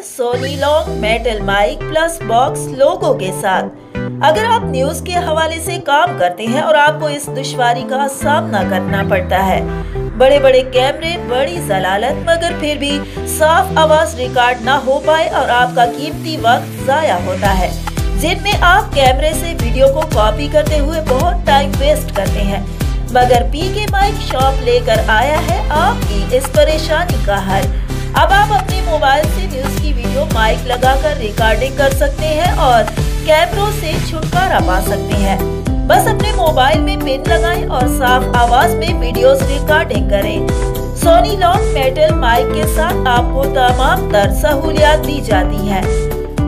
Soni long metal mic plus box logo के साथ। अगर आप न्यूज के हवाले से काम करते हैं और आपको इस दुश्वारी का सामना करना पड़ता है, बड़े बड़े कैमरे, बड़ी जलालत, मगर फिर भी साफ आवाज रिकॉर्ड ना हो पाए और आपका कीमती वक्त जाया होता है, जिनमें आप कैमरे से वीडियो को कॉपी करते हुए बहुत टाइम वेस्ट करते हैं, मगर पीके माइक शॉप लेकर आया है आपकी इस परेशानी का हल। अब आप अपने मोबाइल से न्यूज की वीडियो माइक लगाकर रिकॉर्डिंग कर सकते हैं और कैमरों से छुटकारा पा सकते हैं। बस अपने मोबाइल में पिन लगाएं और साफ आवाज में वीडियोस रिकॉर्डिंग करें। सोनी लॉन्ग मेटल माइक के साथ आपको तमाम तर सहूलियात दी जाती हैं।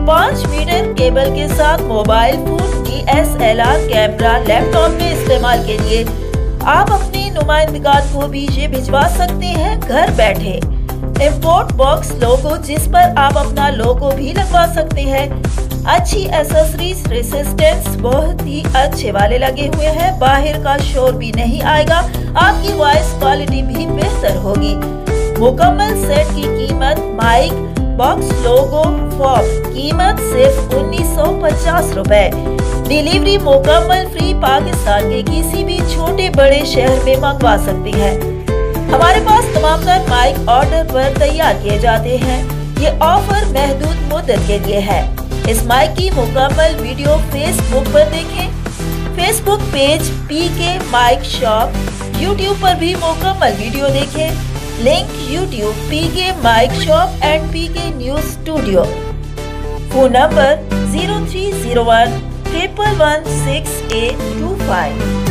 5 मीटर केबल के साथ mobile phone, DSLR camera, laptop में इस्तेमाल के लिए आप अपने नुमाइंदगान को भी ये भिजवा सकते हैं घर बैठे। इम्पोर्ट बॉक्स लोगो, जिस पर आप अपना लोगो भी लगवा सकते हैं। अच्छी एसेसरीज, रेसिस्टेंस बहुत ही अच्छे वाले लगे हुए हैं। बाहर का शोर भी नहीं आएगा, आपकी वॉइस क्वालिटी भी बेहतर होगी। मुकम्मल सेट की कीमत माइक, बॉक्स, लोगो, फॉर्म, कीमत सिर्फ 1950 रुपए। डिलीवरी मुकम्मल फ्री, पाकिस्तान के किसी भी छोटे बड़े शहर में मंगवा सकते हैं। हमारे पास तमाम तर माइक ऑर्डर पर तैयार किए जाते हैं। ये ऑफर महदूद मुद्दत के लिए है। इस माइक की मुकम्मल वीडियो फेसबुक पर देखें। Facebook page PK mike shop. YouTube पर भी मुकम्मल वीडियो देखें। Link YouTube PK mike shop and PK news studio. Phone number 0301 111 6825।